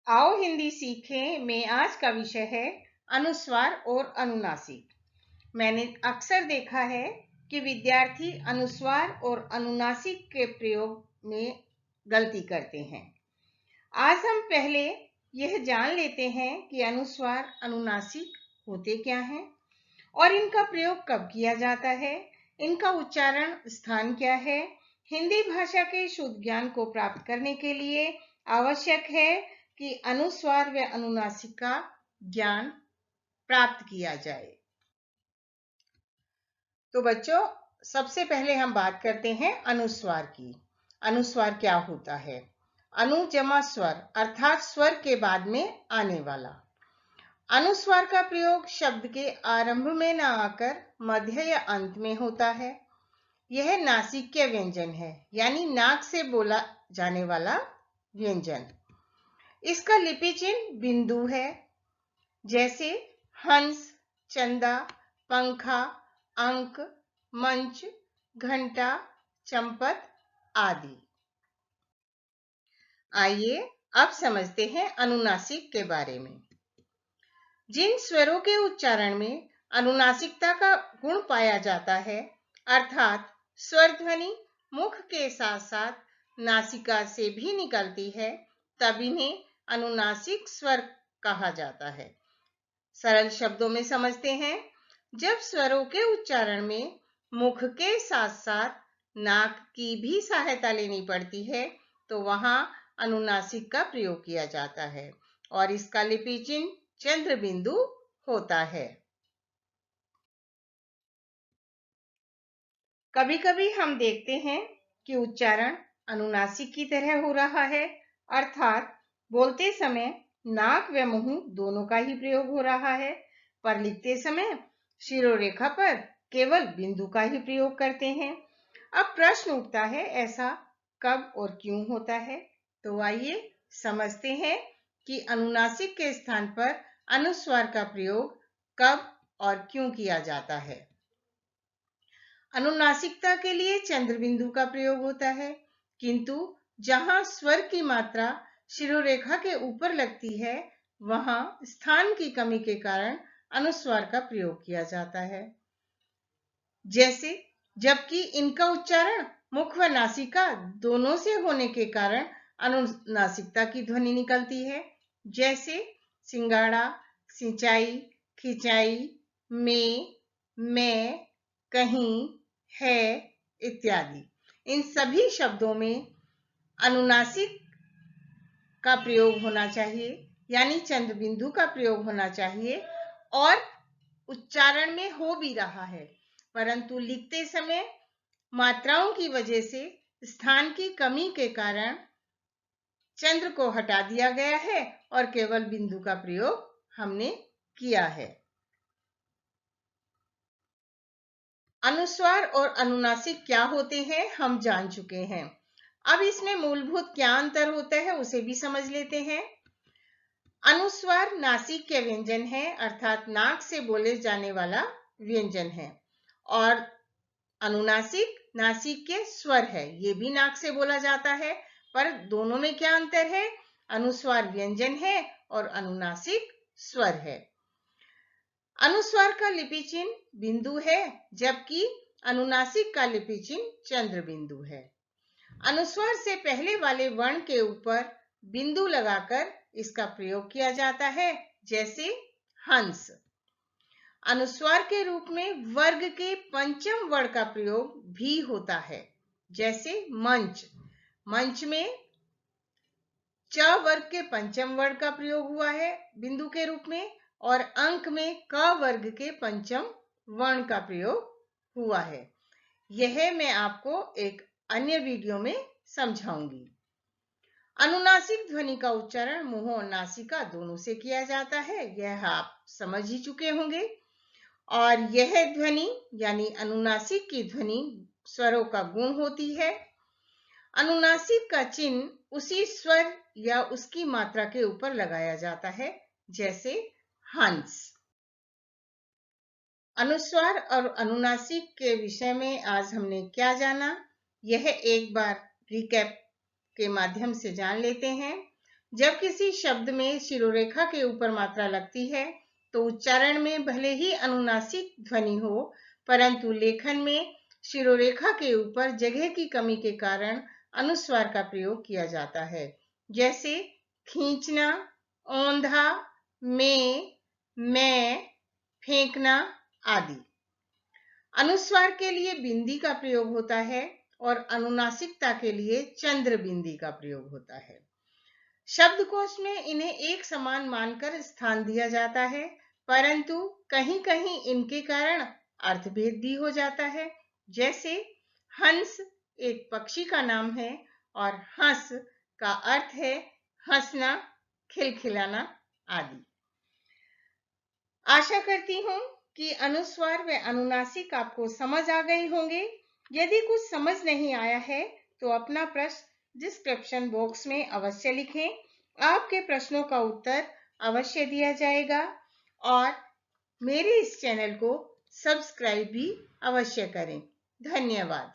आओ हिंदी सीखें में आज का विषय है अनुस्वार और अनुनासिक। मैंने अक्सर देखा है कि विद्यार्थी अनुस्वार और अनुनासिक के प्रयोग में गलती करते हैं। आज हम पहले यह जान लेते हैं कि अनुस्वार अनुनासिक होते क्या हैं और इनका प्रयोग कब किया जाता है, इनका उच्चारण स्थान क्या है। हिंदी भाषा के शुद्ध ज्ञान को प्राप्त करने के लिए आवश्यक है कि अनुस्वार व अनुनासिक का ज्ञान प्राप्त किया जाए। तो बच्चों, सबसे पहले हम बात करते हैं अनुस्वार की। अनुस्वार क्या होता है? अनु जमा स्वर अर्थात स्वर के बाद में आने वाला। अनुस्वार का प्रयोग शब्द के आरंभ में न आकर मध्य या अंत में होता है। यह नासिक्य व्यंजन है, यानी नाक से बोला जाने वाला व्यंजन। इसका लिपि चिन्ह बिंदु है, जैसे हंस, चंदा, पंखा, अंक, मंच, घंटा, चंपत आदि। आइए अब समझते हैं अनुनासिक के बारे में। जिन स्वरों के उच्चारण में अनुनासिकता का गुण पाया जाता है, अर्थात स्वर ध्वनि मुख के साथ साथ नासिका से भी निकलती है, तब इन्हें अनुनासिक स्वर कहा जाता है। सरल शब्दों में समझते हैं। जब स्वरों के उच्चारण में मुख के साथ साथ नाक की भी सहायता लेनी पड़ती है, तो वहां अनुनासिक का प्रयोग किया जाता है और इसका लिपि चिन्ह चंद्र बिंदु होता है। कभी कभी हम देखते हैं कि उच्चारण अनुनासिक की तरह हो रहा है, अर्थात बोलते समय नाक व मुंह दोनों का ही प्रयोग हो रहा है, पर लिखते समय शिरोरेखा पर केवल बिंदु का ही प्रयोग करते हैं। अब प्रश्न उठता है, ऐसा कब और क्यों होता है? तो आइए समझते हैं कि अनुनासिक के स्थान पर अनुस्वार का प्रयोग कब और क्यों किया जाता है। अनुनासिकता के लिए चंद्र बिंदु का प्रयोग होता है, किंतु जहां स्वर की मात्रा शिरोरेखा के ऊपर लगती है, वहां स्थान की कमी के कारण अनुस्वार का प्रयोग किया जाता है। जैसे जबकि इनका उच्चारण मुख व नासिका दोनों से होने के कारण अनुनासिकता की ध्वनि निकलती है, जैसे सिंगाड़ा, सिंचाई, खिंचाई, मैं, कहीं, है इत्यादि। इन सभी शब्दों में अनुनासिक का प्रयोग होना चाहिए, यानी चंद्र बिंदु का प्रयोग होना चाहिए, और उच्चारण में हो भी रहा है, परंतु लिखते समय मात्राओं की वजह से स्थान की कमी के कारण चंद्र को हटा दिया गया है और केवल बिंदु का प्रयोग हमने किया है। अनुस्वार और अनुनासिक क्या होते हैं हम जान चुके हैं। अब इसमें मूलभूत क्या अंतर होता है उसे भी समझ लेते हैं। अनुस्वार नासिक के व्यंजन है, अर्थात नाक से बोले जाने वाला व्यंजन है, और अनुनासिक नासिक के स्वर है, ये भी नाक से बोला जाता है, पर दोनों में क्या अंतर है? अनुस्वार व्यंजन है और अनुनासिक स्वर है। अनुस्वार का लिपि चिन्ह बिंदु है, जबकि अनुनासिक का लिपि चिन्ह चंद्र बिंदु है। अनुस्वार से पहले वाले वर्ण के ऊपर बिंदु लगाकर इसका प्रयोग किया जाता है, जैसे हंस। अनुस्वार के रूप में वर्ग के पंचम वर्ण का प्रयोग भी होता है, जैसे मंच। मंच में च वर्ग के पंचम वर्ण का प्रयोग हुआ है बिंदु के रूप में, और अंक में क वर्ग के पंचम वर्ण का प्रयोग हुआ है। यह मैं आपको एक अन्य वीडियो में समझाऊंगी। अनुनासिक ध्वनि का उच्चारण मुंह और नासिका दोनों से किया जाता है, यह आप समझ ही चुके होंगे। और यह ध्वनि यानी अनुनासिक की ध्वनि स्वरों का गुण होती है। अनुनासिक का चिन्ह उसी स्वर या उसकी मात्रा के ऊपर लगाया जाता है, जैसे हंस। अनुस्वार और अनुनासिक के विषय में आज हमने क्या जाना, यह एक बार रिकैप के माध्यम से जान लेते हैं। जब किसी शब्द में शिरोरेखा के ऊपर मात्रा लगती है तो उच्चारण में भले ही अनुनासिक ध्वनि हो, परंतु लेखन में शिरोरेखा के ऊपर जगह की कमी के कारण अनुस्वार का प्रयोग किया जाता है, जैसे खींचना, औंधा, मैं, फेंकना आदि। अनुस्वार के लिए बिंदी का प्रयोग होता है और अनुनासिकता के लिए चंद्र बिंदी का प्रयोग होता है। शब्दकोश में इन्हें एक समान मानकर स्थान दिया जाता है, परंतु कहीं कहीं इनके कारण अर्थभेद भी हो जाता है। जैसे हंस एक पक्षी का नाम है और हंस का अर्थ है हंसना, खिलखिलाना आदि। आशा करती हूँ कि अनुस्वार व अनुनासिक आपको समझ आ गए होंगे। यदि कुछ समझ नहीं आया है तो अपना प्रश्न डिस्क्रिप्शन बॉक्स में अवश्य लिखें। आपके प्रश्नों का उत्तर अवश्य दिया जाएगा और मेरे इस चैनल को सब्सक्राइब भी अवश्य करें। धन्यवाद।